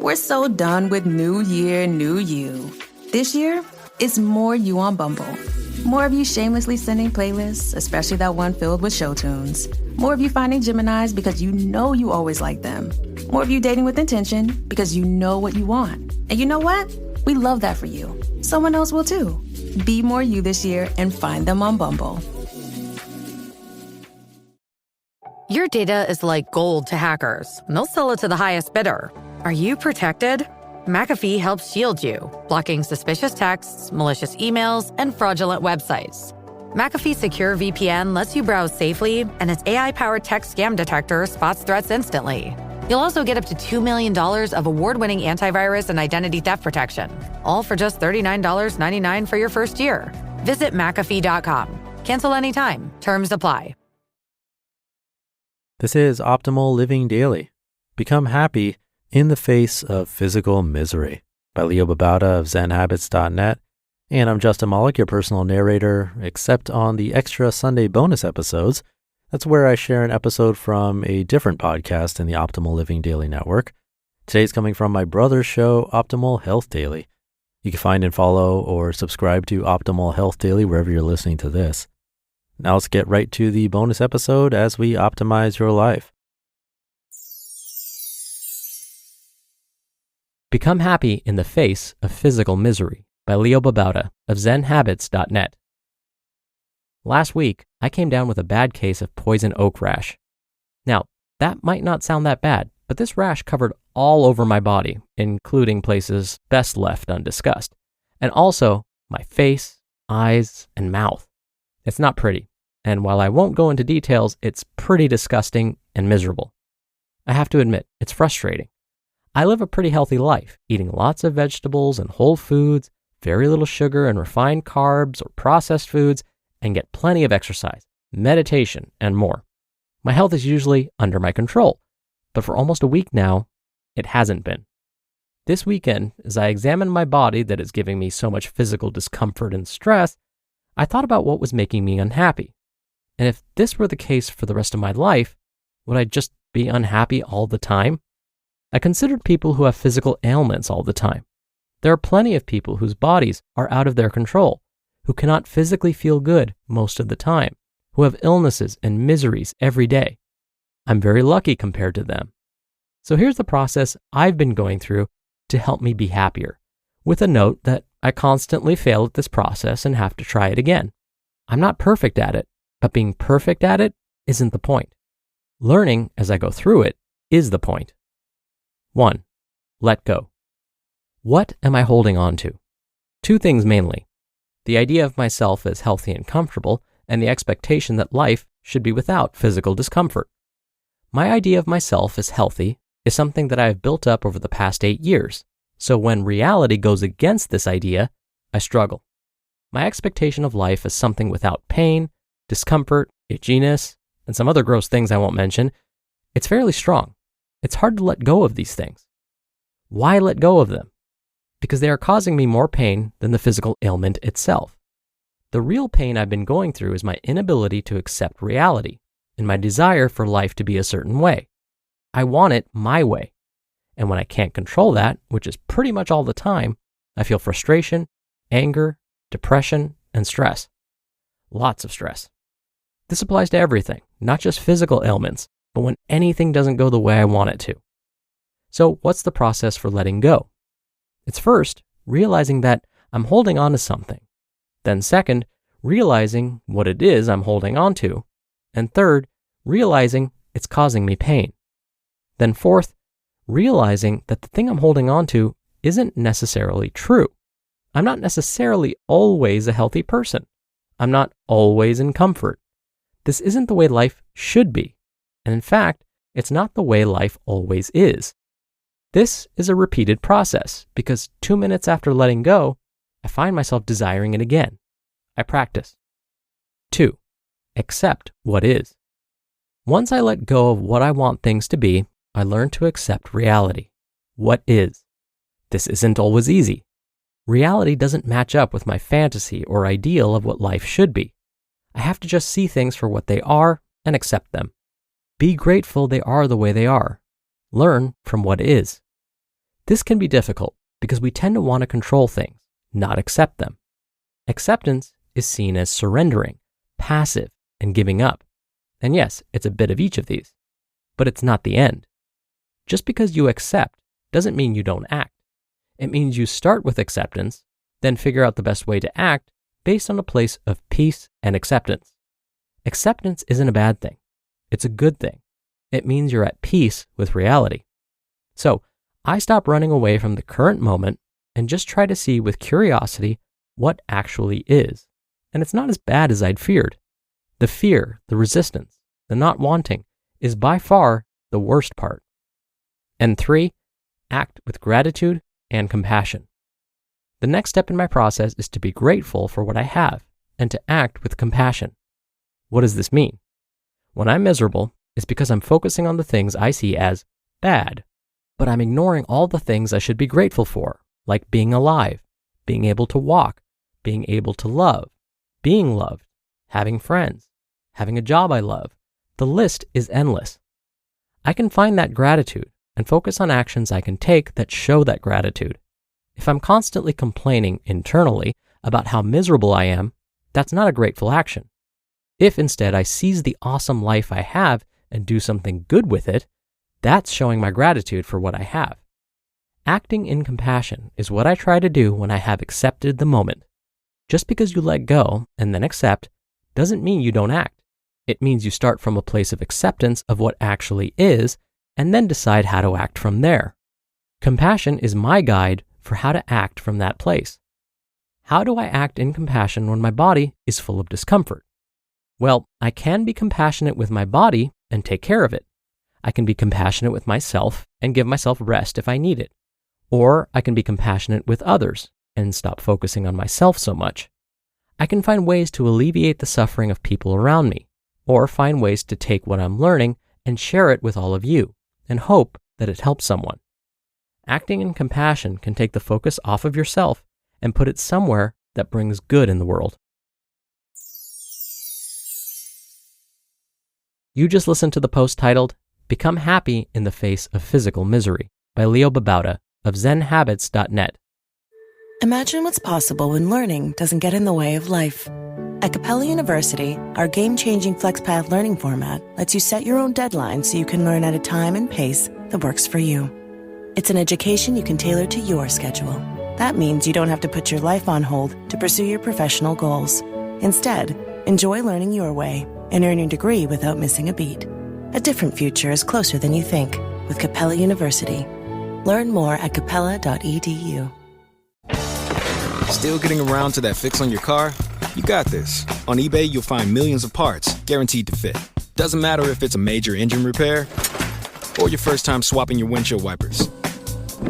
We're so done with new year, new you. This year, it's more you on Bumble. More of you shamelessly sending playlists, especially that one filled with show tunes. More of you finding Geminis because you know you always like them. More of you dating with intention because you know what you want. And you know what? We love that for you. Someone else will too. Be more you this year and find them on Bumble. Your data is like gold to hackers, and they'll sell it to the highest bidder. Are you protected? McAfee helps shield you, blocking suspicious texts, malicious emails, and fraudulent websites. McAfee Secure VPN lets you browse safely, and its AI-powered text scam detector spots threats instantly. You'll also get up to $2 million of award-winning antivirus and identity theft protection, all for just $39.99 for your first year. Visit McAfee.com. Cancel anytime. Terms apply. This is Optimal Living Daily. Become happy in the face of physical misery by Leo Babauta of ZenHabits.net. And I'm Justin Malik, your personal narrator, except on the extra Sunday bonus episodes. That's where I share an episode from a different podcast in the Optimal Living Daily network. Today's coming from my brother's show, Optimal Health Daily. You can find and follow or subscribe to Optimal Health Daily wherever you're listening to this. Now let's get right to the bonus episode as we optimize your life. Become happy in the face of physical misery by Leo Babauta of ZenHabits.net. Last week, I came down with a bad case of poison oak rash. Now, that might not sound that bad, but this rash covered all over my body, including places best left undiscussed, and also my face, eyes, and mouth. It's not pretty, and while I won't go into details, it's pretty disgusting and miserable. I have to admit, it's frustrating. I live a pretty healthy life, eating lots of vegetables and whole foods, very little sugar and refined carbs or processed foods, and get plenty of exercise, meditation, and more. My health is usually under my control, but for almost a week now, it hasn't been. This weekend, as I examined my body that is giving me so much physical discomfort and stress, I thought about what was making me unhappy. And if this were the case for the rest of my life, would I just be unhappy all the time? I considered people who have physical ailments all the time. There are plenty of people whose bodies are out of their control, who cannot physically feel good most of the time, who have illnesses and miseries every day. I'm very lucky compared to them. So here's the process I've been going through to help me be happier, with a note that I constantly fail at this process and have to try it again. I'm not perfect at it, but being perfect at it isn't the point. Learning as I go through it is the point. 1. Let go. What am I holding on to? Two things mainly. The idea of myself as healthy and comfortable, and the expectation that life should be without physical discomfort. My idea of myself as healthy is something that I have built up over the past 8 years. So when reality goes against this idea, I struggle. My expectation of life as something without pain, discomfort, itchiness, and some other gross things I won't mention, it's fairly strong. It's hard to let go of these things. Why let go of them? Because they are causing me more pain than the physical ailment itself. The real pain I've been going through is my inability to accept reality and my desire for life to be a certain way. I want it my way. And when I can't control that, which is pretty much all the time, I feel frustration, anger, depression, and stress. Lots of stress. This applies to everything, not just physical ailments, but when anything doesn't go the way I want it to. So what's the process for letting go? It's first, realizing that I'm holding on to something. Then second, realizing what it is I'm holding on to. And third, realizing it's causing me pain. Then fourth, realizing that the thing I'm holding on to isn't necessarily true. I'm not necessarily always a healthy person. I'm not always in comfort. This isn't the way life should be. And in fact, it's not the way life always is. This is a repeated process because 2 minutes after letting go, I find myself desiring it again. I practice. 2. Accept what is. Once I let go of what I want things to be, I learn to accept reality. What is? This isn't always easy. Reality doesn't match up with my fantasy or ideal of what life should be. I have to just see things for what they are and accept them. Be grateful they are the way they are. Learn from what is. This can be difficult because we tend to want to control things, not accept them. Acceptance is seen as surrendering, passive, and giving up. And yes, it's a bit of each of these, but it's not the end. Just because you accept doesn't mean you don't act. It means you start with acceptance, then figure out the best way to act based on a place of peace and acceptance. Acceptance isn't a bad thing. It's a good thing. It means you're at peace with reality. So I stop running away from the current moment and just try to see with curiosity what actually is. And it's not as bad as I'd feared. The fear, the resistance, the not wanting is by far the worst part. And 3, act with gratitude and compassion. The next step in my process is to be grateful for what I have and to act with compassion. What does this mean? When I'm miserable, it's because I'm focusing on the things I see as bad, but I'm ignoring all the things I should be grateful for, like being alive, being able to walk, being able to love, being loved, having friends, having a job I love. The list is endless. I can find that gratitude and focus on actions I can take that show that gratitude. If I'm constantly complaining internally about how miserable I am, that's not a grateful action. If instead I seize the awesome life I have and do something good with it, that's showing my gratitude for what I have. Acting in compassion is what I try to do when I have accepted the moment. Just because you let go and then accept doesn't mean you don't act. It means you start from a place of acceptance of what actually is and then decide how to act from there. Compassion is my guide for how to act from that place. How do I act in compassion when my body is full of discomfort? Well, I can be compassionate with my body and take care of it. I can be compassionate with myself and give myself rest if I need it. Or I can be compassionate with others and stop focusing on myself so much. I can find ways to alleviate the suffering of people around me, or find ways to take what I'm learning and share it with all of you and hope that it helps someone. Acting in compassion can take the focus off of yourself and put it somewhere that brings good in the world. You just listened to the post titled, Become Happy in the Face of Physical Misery by Leo Babauta of zenhabits.net. Imagine what's possible when learning doesn't get in the way of life. At Capella University, our game-changing FlexPath learning format lets you set your own deadlines so you can learn at a time and pace that works for you. It's an education you can tailor to your schedule. That means you don't have to put your life on hold to pursue your professional goals. Instead, enjoy learning your way and earn your degree without missing a beat. A different future is closer than you think with Capella University. Learn more at capella.edu. Still getting around to that fix on your car? You got this. On eBay, you'll find millions of parts guaranteed to fit. Doesn't matter if it's a major engine repair or your first time swapping your windshield wipers.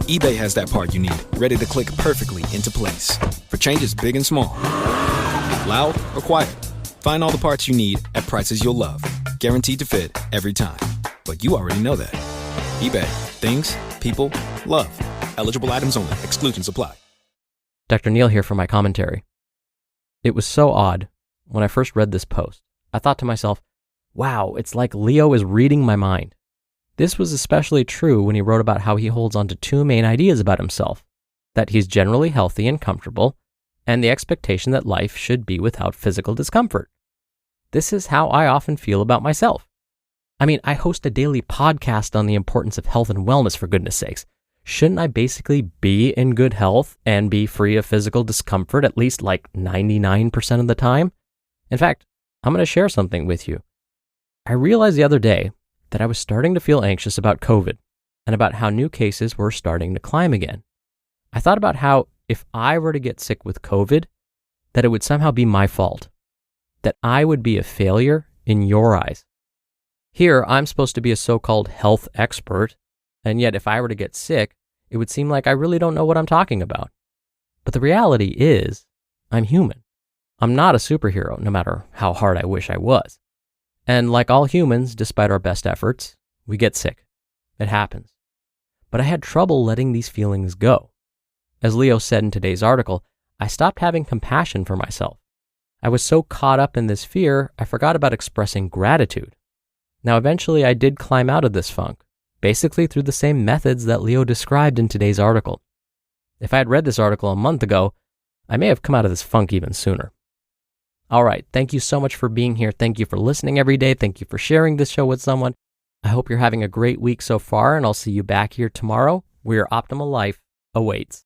eBay has that part you need, ready to click perfectly into place for changes big and small. Loud or quiet, find all the parts you need at prices you'll love. Guaranteed to fit every time. But you already know that. eBay. Things, people, love. Eligible items only. Exclusions apply. Dr. Neil here for my commentary. It was so odd. When I first read this post, I thought to myself, wow, it's like Leo is reading my mind. This was especially true when he wrote about how he holds on to 2 main ideas about himself, that he's generally healthy and comfortable, and the expectation that life should be without physical discomfort. This is how I often feel about myself. I mean, I host a daily podcast on the importance of health and wellness, for goodness sakes. Shouldn't I basically be in good health and be free of physical discomfort at least like 99% of the time? In fact, I'm going to share something with you. I realized the other day that I was starting to feel anxious about COVID and about how new cases were starting to climb again. I thought about how if I were to get sick with COVID, that it would somehow be my fault, that I would be a failure in your eyes. Here, I'm supposed to be a so-called health expert, and yet if I were to get sick, it would seem like I really don't know what I'm talking about. But the reality is, I'm human. I'm not a superhero, no matter how hard I wish I was. And like all humans, despite our best efforts, we get sick. It happens. But I had trouble letting these feelings go. As Leo said in today's article, I stopped having compassion for myself. I was so caught up in this fear, I forgot about expressing gratitude. Now, eventually I did climb out of this funk, basically through the same methods that Leo described in today's article. If I had read this article a month ago, I may have come out of this funk even sooner. All right, thank you so much for being here. Thank you for listening every day. Thank you for sharing this show with someone. I hope you're having a great week so far, and I'll see you back here tomorrow where your optimal life awaits.